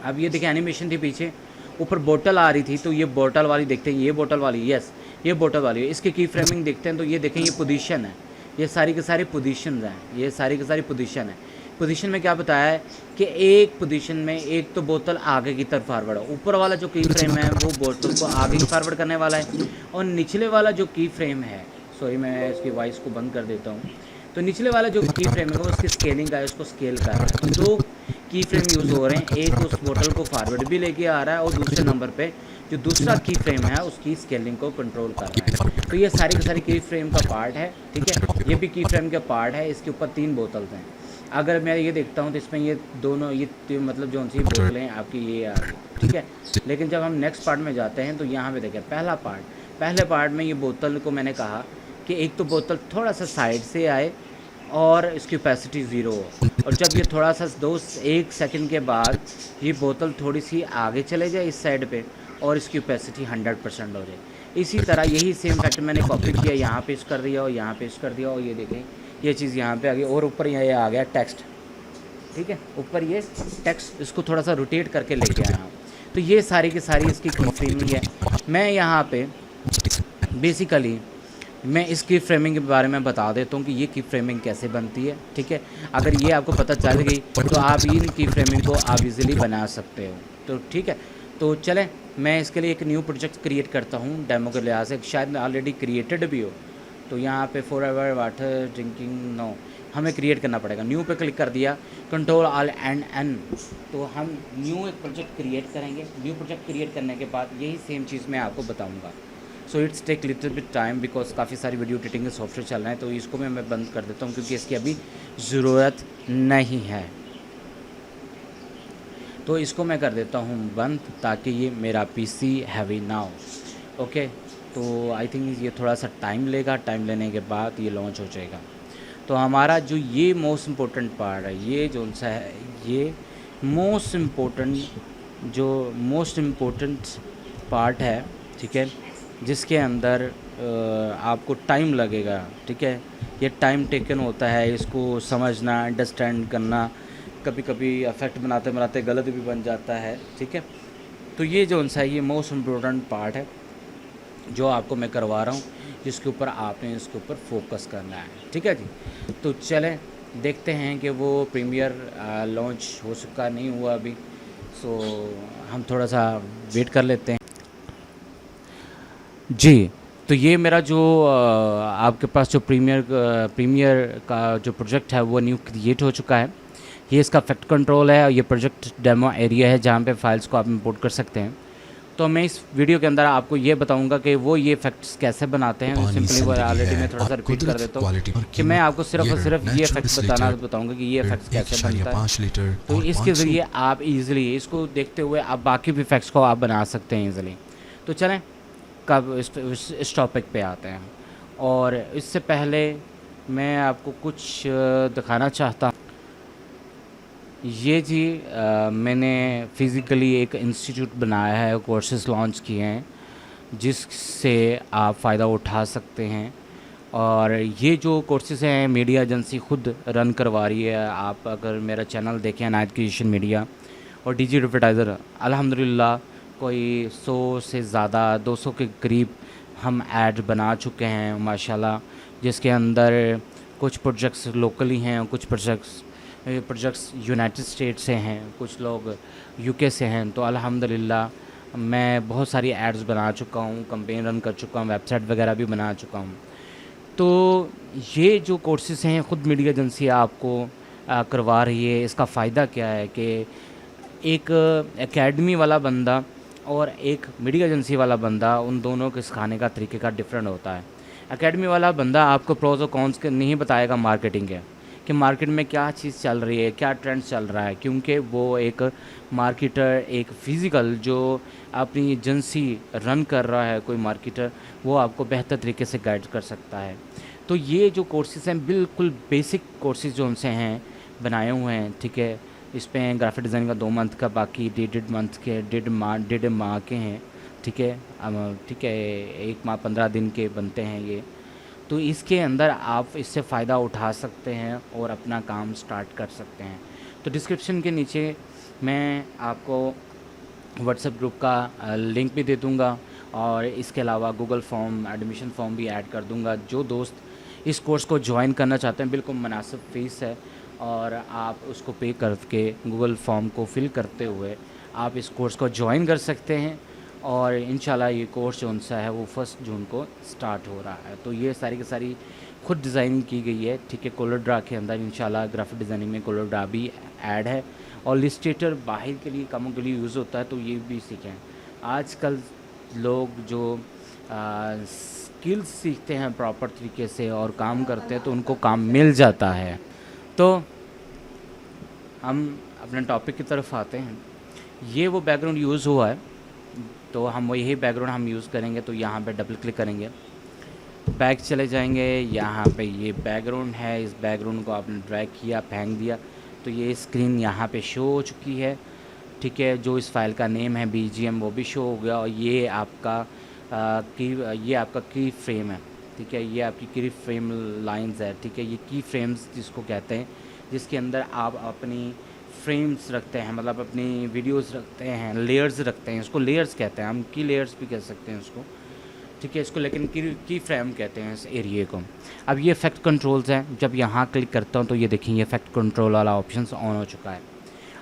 अब ये देखिए एनिमेशन थी, पीछे ऊपर बोतल आ रही थी, तो ये बोतल वाली देखते हैं, ये बोतल वाली, यस ये बोतल वाली है। इसके की फ्रेमिंग देखते हैं तो ये देखें, ये पोजीशन है, ये सारी के सारी पोजीशंस हैं, ये सारी की सारी पोजीशन है। पोजीशन में क्या बताया है कि एक पोजीशन में एक तो बोतल आगे की तरफ फॉरवर्ड है, ऊपर वाला जो की फ्रेम है वो बोतल को आगे की फॉरवर्ड करने वाला है, और निचले वाला जो की फ्रेम है, सॉरी मैं इसकी वॉइस को बंद कर देता हूँ, तो निचले वाला जो की फ्रेम है वो उसकी स्केलिंग का है, उसको स्केल कर रहा है। तो 2 की फ्रेम यूज़ हो रहे हैं, एक उस बोतल को फॉरवर्ड भी लेके आ रहा है और दूसरे नंबर पे जो दूसरा की फ्रेम है उसकी स्केलिंग को कंट्रोल कर रहा है। तो ये सारी की सारी की फ्रेम का पार्ट है, ठीक है, ये भी की फ्रेम का पार्ट है। इसके ऊपर 3 बोतल्स हैं। अगर मैं ये देखता हूँ तो इसमें ये दोनों ये मतलब जो उनसी बोतलें आपकी ये आ रही, ठीक है। लेकिन जब हम नेक्स्ट पार्ट में जाते हैं तो यहाँ पे देखें पहले पार्ट में ये बोतल को मैंने कहा कि एक तो बोतल थोड़ा सा साइड से आए और इसकी कैपेसिटी 0 हो, और जब ये थोड़ा सा 1 सेकंड के बाद ये बोतल थोड़ी सी आगे चले जाए इस साइड पे और इसकी कैपेसिटी 100% हो जाए। इसी तरह यही सेम फैक्टर मैंने कॉपी किया, यहाँ पेश कर दिया और यहाँ पेश कर दिया, और ये देखें ये चीज़ यहाँ पे आ गई, और ऊपर ये आ गया टेक्स्ट, ठीक है, ऊपर ये टेक्स्ट, इसको थोड़ा सा रोटेट करके लेके आया हूँ। तो ये सारी की सारी इसकी की फ्रेमिंग है। मैं यहाँ पे बेसिकली मैं इस की फ्रेमिंग के बारे में बता देता हूँ कि ये की फ्रेमिंग कैसे बनती है, ठीक है। अगर ये आपको पता चल गई तो आप इन की फ्रेमिंग को आप इजीली बना सकते हो, तो ठीक है। तो चलें, मैं इसके लिए एक न्यू प्रोजेक्ट क्रिएट करता हूँ डेमो के लिहाज से, शायद ऑलरेडी क्रिएटेड भी हो। तो यहाँ पे फॉरएवर वाटर ड्रिंकिंग नो हमें क्रिएट करना पड़ेगा। न्यू पे क्लिक कर दिया, कंट्रोल ऑल एंड एन, तो हम न्यू एक प्रोजेक्ट क्रिएट करेंगे। न्यू प्रोजेक्ट क्रिएट करने के बाद यही सेम चीज़ मैं आपको बताऊँगा। So it's take little bit time because काफ़ी सारी वीडियो एडिटिंग के सॉफ्टवेयर चल रहे हैं, तो इसको मैं बंद कर देता हूँ क्योंकि इसकी अभी ज़रूरत नहीं है। तो इसको मैं कर देता हूँ बंद ताकि ये मेरा पीसी हैवी ना हो। ओके, तो आई थिंक ये थोड़ा सा टाइम लेगा, टाइम लेने के बाद ये लॉन्च हो जाएगा। तो हमारा जो ये मोस्ट इम्पोर्टेंट पार्ट है, ये जो सा है, ये मोस्ट इम्पोर्टेंट पार्ट है, ठीक है, जिसके अंदर आपको टाइम लगेगा, ठीक है। ये टाइम टेकन होता है, इसको समझना, अंडरस्टैंड करना, कभी कभी इफेक्ट बनाते बनाते गलत भी बन जाता है, ठीक है। तो ये जो सा है ये मोस्ट इम्पोर्टेंट पार्ट है जो आपको मैं करवा रहा हूँ, जिसके ऊपर आपने इसके ऊपर फोकस करना है, ठीक है जी। तो चलें देखते हैं कि वो प्रीमियर लॉन्च हो चुका नहीं हुआ अभी, सो हम थोड़ा सा वेट कर लेते हैं जी। तो ये मेरा जो आपके पास जो प्रीमियर का जो प्रोजेक्ट है वो न्यू क्रिएट हो चुका है। ये इसका इफेक्ट कंट्रोल है और ये प्रोजेक्ट डेमो एरिया है जहाँ पे फाइल्स को आप इंपोर्ट कर सकते हैं। तो मैं इस वीडियो के अंदर आपको ये बताऊंगा कि वो ये इफेक्ट्स कैसे बनाते हैं। सिंपली वो ऑलरेडी मैं थोड़ा सा रिपीट कर देता हूँ कि मैं आपको सिर्फ और सिर्फ ये इफेक्ट्स बताऊंगा कि ये इफेक्ट्स कैसे बनता है। तो इसके ज़रिए आप इजीली इसको देखते हुए आप बाकी भी इफेक्ट्स को आप बना सकते हैं इजीली। तो चलें कब इस टॉपिक पे आते हैं। और इससे पहले मैं आपको कुछ दिखाना चाहता हूँ। ये जी मैंने फ़िज़िकली एक इंस्टीट्यूट बनाया है, कोर्सेज़ लॉन्च किए हैं जिससे आप फ़ायदा उठा सकते हैं। और ये जो कोर्सेज़ हैं मीडिया एजेंसी खुद रन करवा रही है। आप अगर मेरा चैनल देखें अनायत क्रिएशन मीडिया और डिजिटल एडवर्टाइज़र, अल्हम्दुलिल्लाह कोई 100 से ज़्यादा 200 के करीब हम ऐड बना चुके हैं माशाल्लाह, जिसके अंदर कुछ प्रोजेक्ट्स लोकली हैं और कुछ प्रोजेक्ट्स यूनाइटेड स्टेट से हैं, कुछ लोग यूके से हैं। तो अल्हम्दुलिल्लाह मैं बहुत सारी एड्स बना चुका हूँ, कैंपेन रन कर चुका हूँ, वेबसाइट वगैरह भी बना चुका हूँ। तो ये जो कोर्सेज़ हैं खुद मीडिया एजेंसी आपको करवा रही है। इसका फ़ायदा क्या है कि एक एकेडमी वाला बंदा और एक मीडिया एजेंसी वाला बंदा, उन दोनों के सिखाने का तरीके का डिफरेंट होता है। एकेडमी वाला बंदा आपको प्रोज और कॉन्स के नहीं बताएगा मार्केटिंग के, कि मार्केट में क्या चीज़ चल रही है, क्या ट्रेंड चल रहा है, क्योंकि वो एक मार्केटर, एक फ़िज़िकल जो अपनी एजेंसी रन कर रहा है कोई मार्केटर, वो आपको बेहतर तरीके से गाइड कर सकता है। तो ये जो कोर्सेज़ हैं बिल्कुल बेसिक कोर्सेज़ जो उनसे हैं बनाए हुए हैं, ठीक है। इस पे ग्राफिक डिज़ाइनिंग का 2 मंथ का, बाकी डेढ़ माह के हैं, ठीक है। ठीक है, 1 माह 15 दिन के बनते हैं ये। तो इसके अंदर आप इससे फ़ायदा उठा सकते हैं और अपना काम स्टार्ट कर सकते हैं। तो डिस्क्रिप्शन के नीचे मैं आपको व्हाट्सएप ग्रुप का लिंक भी दे दूँगा और इसके अलावा गूगल फॉर्म, एडमिशन फॉर्म भी ऐड कर दूँगा। जो दोस्त इस कोर्स को ज्वाइन करना चाहते हैं, बिल्कुल मुनासिब फ़ीस है और आप उसको पे करके गूगल फॉर्म को फिल करते हुए आप इस कोर्स को ज्वाइन कर सकते हैं। और इंशाल्लाह ये कोर्स जो उनसा है वो 1 जून को स्टार्ट हो रहा है। तो ये सारी की सारी खुद डिज़ाइन की गई है, ठीक है। कोलर ड्रा के अंदर इंशाल्लाह ग्राफिक डिज़ाइनिंग में कोलर ड्रा भी ऐड है और इलस्ट्रेटर बाहर के लिए कामों के लिए यूज़ होता है, तो ये भी सीखें। आजकल लोग जो स्किल्स सीखते हैं प्रॉपर तरीके से और काम करते हैं तो उनको काम मिल जाता है। तो हम अपने टॉपिक की तरफ आते हैं। ये वो बैकग्राउंड यूज़ हुआ है, तो हम यही बैकग्राउंड हम यूज़ करेंगे। तो यहाँ पे डबल क्लिक करेंगे, बैक चले जाएंगे। यहाँ पे ये बैकग्राउंड है, इस बैकग्राउंड को आपने ड्रैग किया, फेंक दिया, तो ये स्क्रीन यहाँ पे शो हो चुकी है, ठीक है। जो इस फाइल का नेम है BGM वो भी शो हो गया और ये आपका की फ्रेम है, ठीक है। ये आपकी की फ्रेम लाइंस है, ठीक है। ये की फ्रेम्स जिसको कहते हैं, जिसके अंदर आप अपनी फ्रेम्स रखते हैं, मतलब अपनी वीडियोस रखते हैं, लेयर्स रखते हैं। इसको लेयर्स कहते हैं, हम की लेयर्स भी कह सकते हैं उसको, ठीक है। इसको लेकिन की फ्रेम कहते हैं इस एरिए को। अब ये इफेक्ट कंट्रोल्स हैं, जब यहाँ क्लिक करता हूँ तो ये देखिए इफेक्ट कंट्रोल वाला ऑप्शन ऑन हो चुका है।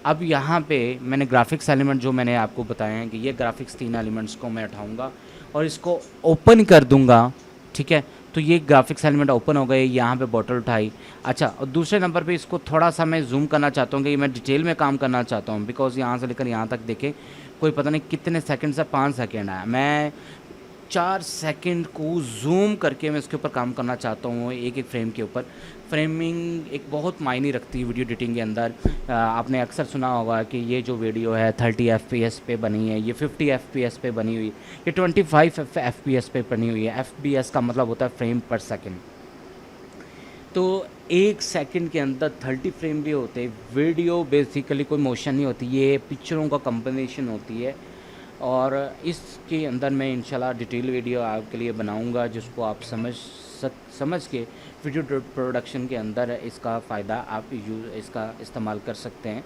अब यहाँ पे मैंने ग्राफिक्स एलिमेंट जो मैंने आपको बताया है कि ये ग्राफिक्स 3 एलिमेंट्स को मैं उठाऊँगा और इसको ओपन कर दूँगा, ठीक है। तो ये ग्राफिक्स एलिमेंट ओपन हो गए, यहाँ पे बॉटल उठाई। अच्छा, और दूसरे नंबर पे इसको थोड़ा सा मैं जूम करना चाहता हूँ कि मैं डिटेल में काम करना चाहता हूँ, बिकॉज़ यहाँ से लेकर यहाँ तक देखें कोई पता नहीं कितने सेकंड से 5 सेकंड है। मैं 4 सेकंड को जूम करके मैं इसके ऊपर काम करना चाहता हूँ, एक एक फ्रेम के ऊपर। फ्रेमिंग एक बहुत मायने रखती है वीडियो एडिटिंग के अंदर। आपने अक्सर सुना होगा कि ये जो वीडियो है 30 FPS पे बनी है, ये 50 FPS पे बनी हुई, ये 25 FPS पे बनी हुई है। FPS का मतलब होता है फ्रेम पर सेकंड। तो 1 सेकंड के अंदर 30 फ्रेम भी होते हैं। वीडियो बेसिकली कोई मोशन नहीं होती, ये पिक्चरों का कॉम्बिनेशन होती है। और इसके अंदर मैं इंशाल्लाह डिटेल वीडियो आपके लिए बनाऊंगा, जिसको आप समझ के वीडियो प्रोडक्शन के अंदर इसका फ़ायदा आप इसका इस्तेमाल कर सकते हैं।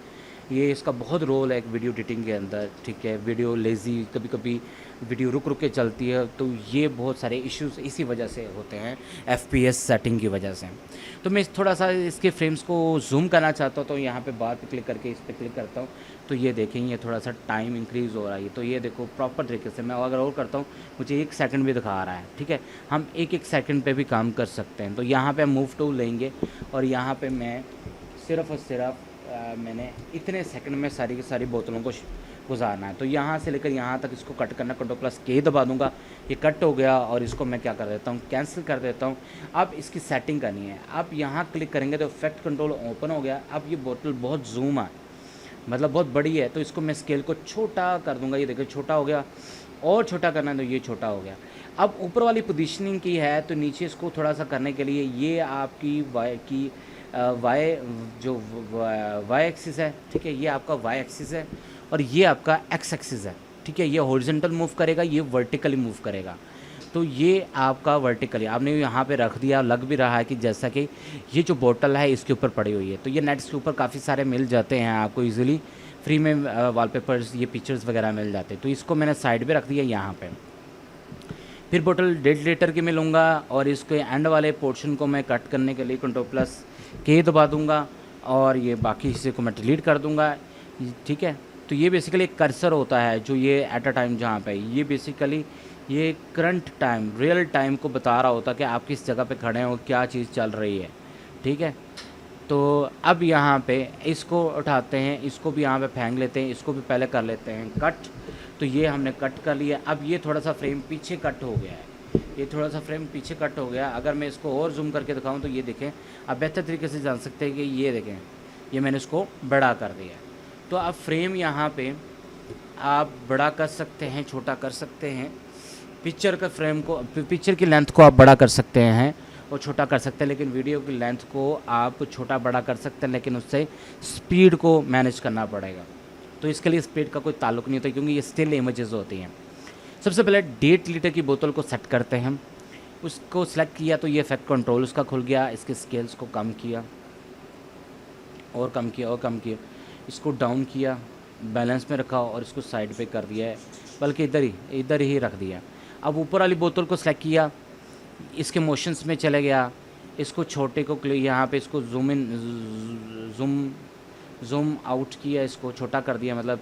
ये इसका बहुत रोल है एक वीडियो एडिटिंग के अंदर, ठीक है। वीडियो लेज़ी कभी कभी वीडियो रुक रुक के चलती है, तो ये बहुत सारे इश्यूज इसी वजह से होते हैं, FPS सेटिंग की वजह से। तो मैं थोड़ा सा इसके फ्रेम्स को जूम करना चाहता हूँ, तो यहाँ पे बार पे क्लिक करके इस पर क्लिक करता हूँ, तो ये देखें ये थोड़ा सा टाइम इंक्रीज़ हो रहा है। तो ये देखो प्रॉपर तरीके से मैं अगर और करता हूँ, मुझे 1 सेकंड भी दिखा रहा है, ठीक है। हम एक सेकंड पे भी काम कर सकते हैं। तो यहाँ पे मूव टूल लेंगे और यहाँ पे मैं सिर्फ़ और सिर्फ मैंने इतने सेकंड में सारी की सारी बोतलों को गुजारना है। तो यहाँ से लेकर यहाँ तक इसको कट करना, Ctrl+K दबा दूँगा, ये कट हो गया। और इसको मैं क्या कर देता हूँ, कैंसिल कर देता हूँ। अब इसकी सेटिंग करनी है। अब यहाँ क्लिक करेंगे तो इफेक्ट कंट्रोल ओपन हो गया। अब ये बोतल बहुत जूम है, मतलब बहुत बड़ी है, तो इसको मैं स्केल को छोटा कर दूँगा। ये देखो छोटा हो गया, और छोटा करना है तो ये छोटा हो गया। अब ऊपर वाली पोजीशनिंग की है, तो नीचे इसको थोड़ा सा करने के लिए ये आपकी वाई एक्सिस है, ठीक है। ये आपका वाई एक्सिस है और ये आपका एक्स एक्सिस है, ठीक है। ये हॉरिजॉन्टल मूव करेगा, ये वर्टिकली मूव करेगा। तो ये आपका वर्टिकली आपने यहाँ पे रख दिया, लग भी रहा है कि जैसा कि ये जो बोतल है इसके ऊपर पड़ी हुई है। तो ये नेट्स के ऊपर काफ़ी सारे मिल जाते हैं आपको इजीली, फ्री में वॉलपेपर्स, ये पिक्चर्स वगैरह मिल जाते हैं। तो इसको मैंने साइड पे रख दिया यहाँ पे। फिर बोतल डेड लेटर की मैं लूँगा और इसके एंड वाले पोर्शन को मैं कट करने के लिए Ctrl+K दबा दूँगा और ये बाकी हिस्से को मैं डिलीट कर दूँगा, ठीक है। तो ये बेसिकली एक कर्सर होता है जो ये एट अ टाइम जहाँ पे ये बेसिकली ये करंट टाइम, रियल टाइम को बता रहा होता है कि आप किस जगह पे खड़े हो, क्या चीज़ चल रही है, ठीक है। तो अब यहाँ पे इसको उठाते हैं, इसको भी यहाँ पे फेंक लेते हैं, इसको भी पहले कर लेते हैं कट। तो ये हमने कट कर लिया। अब ये थोड़ा सा फ्रेम पीछे कट हो गया है, ये थोड़ा सा फ्रेम पीछे कट हो गया। अगर मैं इसको और जूम करके दिखाऊं तो ये देखें, आप बेहतर तरीके से जान सकते हैं कि ये देखें, ये मैंने इसको बड़ा कर दिया। तो अब फ्रेम यहाँ पे आप बड़ा कर सकते हैं, छोटा कर सकते हैं। पिक्चर का फ्रेम को, पिक्चर की लेंथ को आप बड़ा कर सकते हैं और छोटा कर सकते हैं, लेकिन वीडियो की लेंथ को आप छोटा बड़ा कर सकते हैं, लेकिन उससे स्पीड को मैनेज करना पड़ेगा। तो इसके लिए स्पीड का कोई ताल्लुक नहीं होता, क्योंकि ये स्टिल इमेजेस होती हैं। सबसे पहले 1.5 लीटर की बोतल को सेट करते हैं। उसको सेलेक्ट किया तो ये इफेक्ट कंट्रोल उसका खुल गया। इसके स्केल्स को कम किया और कम किया और कम किया, इसको डाउन किया, बैलेंस में रखा और इसको साइड पे कर दिया है, बल्कि इधर ही रख दिया। अब ऊपर वाली बोतल को सेलेक्ट किया, इसके मोशंस में चले गया, इसको छोटे को यहाँ पे इसको जूम आउट किया, इसको छोटा कर दिया, मतलब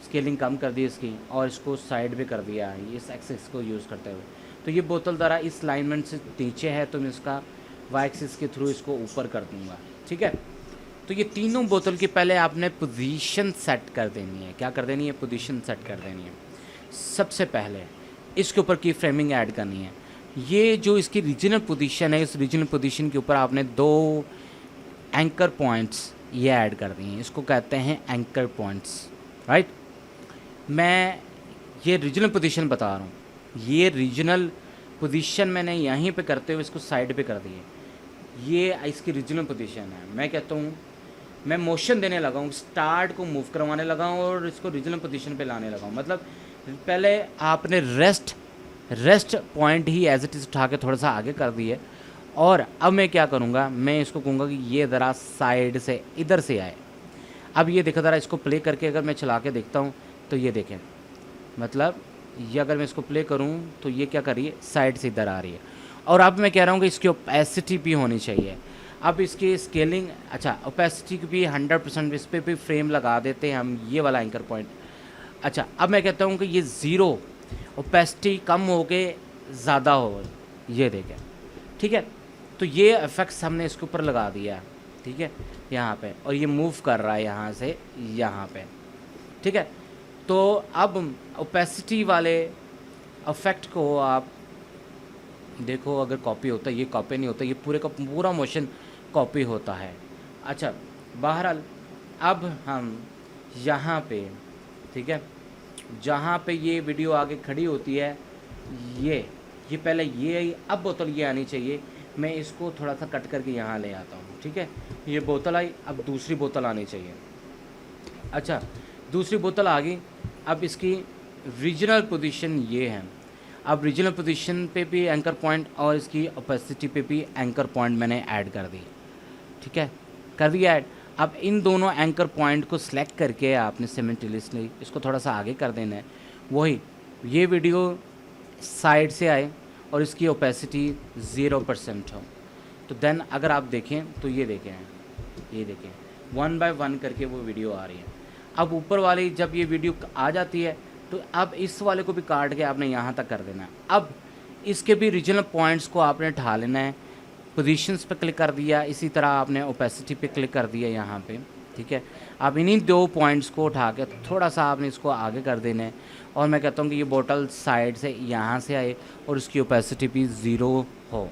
स्केलिंग कम कर दी इसकी, और इसको साइड पे कर दिया इस एक्सिस को यूज़ करते हुए। तो ये बोतल ज़रा इस लाइनमेंट से नीचे है, तो मैं इसका वाई एक्सिस के थ्रू इसको ऊपर कर दूँगा, ठीक है। तो ये तीनों बोतल की पहले आपने पोजीशन सेट कर देनी है। क्या कर देनी है? पोजीशन सेट कर देनी है। सबसे पहले इसके ऊपर की फ्रेमिंग ऐड करनी है। ये जो इसकी रीजनल पोजीशन है, इस रीजनल पोजीशन के ऊपर आपने 2 एंकर पॉइंट्स ये ऐड कर दिए हैं। इसको कहते हैं एंकर पॉइंट्स, राइट। मैं ये रीजनल पोजीशन बता रहा हूँ। ये रीजनल पोजीशन मैंने यहीं पे करते हुए इसको साइड पे कर दिए। ये इसकी रीजनल पोजीशन है। मैं कहता हूँ मैं मोशन देने लगा हूँ, स्टार्ट को मूव करवाने लगा हूँ और इसको रीजनल पोजीशन पे लाने लगा हूँ। मतलब पहले आपने रेस्ट पॉइंट ही एज इट इज़ उठा के थोड़ा सा आगे कर दिए, और अब मैं क्या करूँगा, मैं इसको कहूँगा कि ये ज़रा साइड से इधर से आए। अब ये देखो ज़रा, इसको प्ले करके अगर मैं चला के देखता हूँ तो ये देखें, मतलब ये अगर मैं इसको प्ले करूँ तो ये क्या कर रही है, साइड से इधर आ रही है। और अब मैं कह रहा हूँ कि इसकी ओपेसिटी भी होनी चाहिए। अब इसकी स्केलिंग, अच्छा ओपेसिटी की भी 100%, इस पर भी फ्रेम लगा देते हैं हम, ये वाला एंकर पॉइंट। अच्छा अब मैं कहता हूँ कि ये 0 ओपेसिटी कम हो के ज़्यादा हो, ये देखें, ठीक है। तो ये इफेक्ट्स हमने इसके ऊपर लगा दिया, ठीक है, यहाँ पे, और ये मूव कर रहा है यहाँ से यहाँ पे, ठीक है। तो अब ओपेसिटी वाले इफेक्ट को आप देखो, अगर कॉपी होता है, ये कॉपी नहीं होता, ये पूरे का पूरा मोशन कॉपी होता है। अच्छा बहरहाल अब हम यहाँ पे, ठीक है, जहाँ पे ये वीडियो आगे खड़ी होती है, ये पहले ये, अब बोतल ये आनी चाहिए। मैं इसको थोड़ा सा कट करके यहाँ ले आता हूँ, ठीक है। ये बोतल आई, अब दूसरी बोतल आनी चाहिए। अच्छा दूसरी बोतल आ गई। अब इसकी रीजनल पोजीशन ये है। अब रीजनल पोजीशन पे भी एंकर पॉइंट और इसकी ओपेसिटी पे भी एंकर पॉइंट मैंने ऐड कर दी, ठीक है, कर दिया ऐड। अब इन दोनों एंकर पॉइंट को सिलेक्ट करके आपने सिमेट्रियसली इसको थोड़ा सा आगे कर देना है। वही ये वीडियो साइड से आए और इसकी ओपेसिटी 0% हो, तो देन अगर आप देखें तो ये देखें 1 बाय 1 करके वो वीडियो आ रही है। अब ऊपर वाली जब ये वीडियो आ जाती है तो अब इस वाले को भी काट के आपने यहाँ तक कर देना है। अब इसके भी रीजनल पॉइंट्स को आपने उठा लेना है, पोजीशंस पे क्लिक कर दिया, इसी तरह आपने ओपेसिटी पे क्लिक कर दिया यहाँ पे, ठीक है। अब इन्हीं 2 पॉइंट्स को उठा के थोड़ा सा आपने इसको आगे कर देना है, और मैं कहता हूँ कि ये बोतल साइड से यहाँ से आए और उसकी ओपेसिटी भी 0 हो,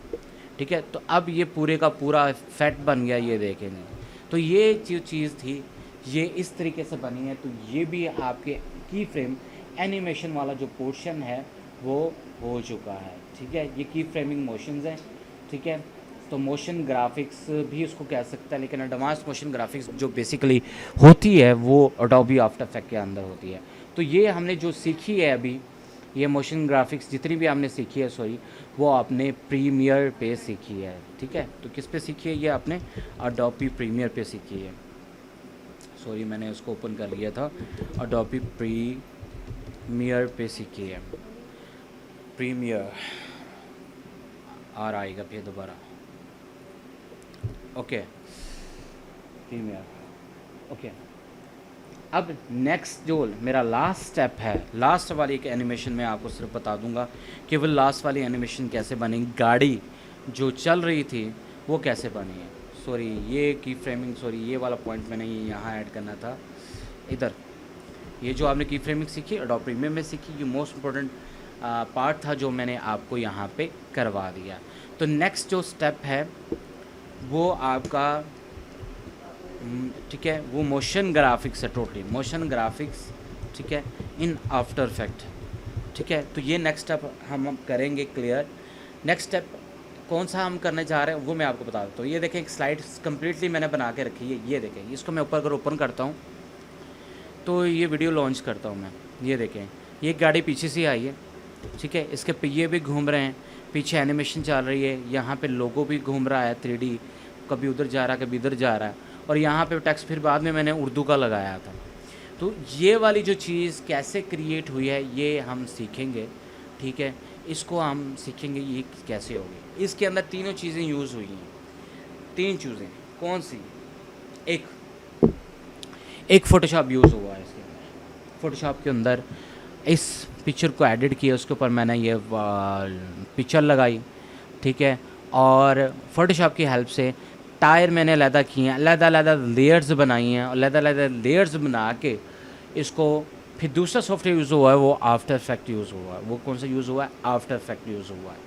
ठीक है। तो अब ये पूरे का पूरा फैट बन गया, ये देखेंगे। तो ये जो चीज़ थी ये इस तरीके से बनी है। तो ये भी आपके की फ्रेम एनिमेशन वाला जो पोर्शन है वो हो चुका है, ठीक है। ये की फ्रेमिंग मोशंस हैं, ठीक है। तो मोशन ग्राफिक्स भी उसको कह सकता है, लेकिन एडवांस मोशन ग्राफिक्स जो बेसिकली होती है वो अडोबी आफ्टर इफेक्ट के अंदर होती है। तो ये हमने जो सीखी है अभी, ये मोशन ग्राफिक्स जितनी भी हमने सीखी है सॉरी, वो आपने प्रीमियर पे सीखी है, ठीक है। तो किस पे सीखी है? ये आपने अडोबी प्रीमियर पे सीखी है। सॉरी मैंने उसको ओपन कर लिया था, अडोबी प्रीमियर पे सीखी है। प्रीमियर आर आएगा फिर दोबारा, ओके प्रीमियर, ओके। अब नेक्स्ट जो मेरा लास्ट स्टेप है, लास्ट वाली एक एनिमेशन में आपको सिर्फ बता दूंगा कि वो लास्ट वाली एनिमेशन कैसे बनी, गाड़ी जो चल रही थी वो कैसे बनी है। सॉरी ये की फ्रेमिंग, सॉरी ये वाला पॉइंट मैंने यहाँ ऐड करना था इधर। ये जो आपने की फ्रेमिंग सीखी अडोबी प्रीमियर में सीखी, ये मोस्ट इम्पोर्टेंट पार्ट था जो मैंने आपको यहाँ पे करवा दिया। तो नेक्स्ट जो स्टेप है वो आपका, ठीक है, वो मोशन ग्राफिक्स है, टोटली मोशन ग्राफिक्स, ठीक है, इन आफ्टर इफेक्ट, ठीक है। तो ये नेक्स्ट स्टेप हम करेंगे क्लियर। नेक्स्ट स्टेप कौन सा हम करने जा रहे हैं वो मैं आपको बता देता हूँ। ये देखें एक स्लाइड कम्प्लीटली मैंने बना के रखी है, ये देखें, इसको मैं ऊपर अगर ओपन करता हूँ तो ये वीडियो लॉन्च करता हूँ मैं, ये देखें ये गाड़ी पीछे से आई है, ठीक है, इसके पहिए भी घूम रहे हैं, पीछे एनिमेशन चल रही है, यहाँ पे लोगो भी घूम रहा है 3D, कभी उधर जा रहा है कभी इधर जा रहा है, और यहाँ पे टेक्स्ट फिर बाद में मैंने उर्दू का लगाया था। तो ये वाली जो चीज़ कैसे क्रिएट हुई है ये हम सीखेंगे, ठीक है। इसको हम सीखेंगे ये कैसे होगी। इसके अंदर तीनों चीज़ें यूज़ हुई हैं, 3 चीज़ें कौन सी? एक फ़ोटोशॉप यूज़ हुआ है इसके अंदर। फ़ोटोशॉप के अंदर इस पिक्चर को एडिट किया, उसके ऊपर मैंने ये पिक्चर लगाई, ठीक है। और फ़ोटोशॉप की हेल्प से टायर मैंने अलहदा किए हैं, अलहदा लेयर्स बनाई हैं, अलहदा लेयर्स बना के इसको फिर दूसरा सॉफ्टवेयर यूज़ हुआ है वो आफ्टर इफेक्ट यूज़ हुआ है। वो कौन सा यूज़ हुआ है? आफ्टर इफेक्ट यूज़ हुआ है,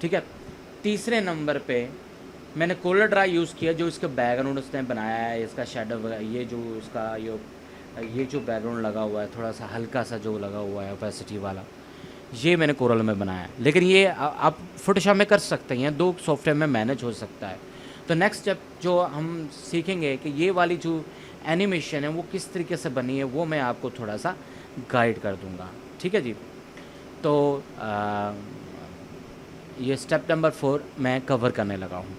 ठीक है। तीसरे नंबर पे मैंने कोलर ड्राई यूज़ किया, जो इसका बैकग्राउंड उसने बनाया है, इसका शेडो, ये जो इसका ये जो बैकग्राउंड लगा हुआ है थोड़ा सा हल्का सा जो लगा हुआ है ओपेसिटी वाला, ये मैंने कोरल में बनाया है। लेकिन ये आप फोटोशॉप में कर सकते हैं, 2 सॉफ्टवेयर में मैनेज हो सकता है। तो नेक्स्ट स्टेप जो हम सीखेंगे कि ये वाली जो एनिमेशन है वो किस तरीके से बनी है, वो मैं आपको थोड़ा सा गाइड कर दूंगा, ठीक है जी। तो ये स्टेप नंबर 4 मैं कवर करने लगा हूँ।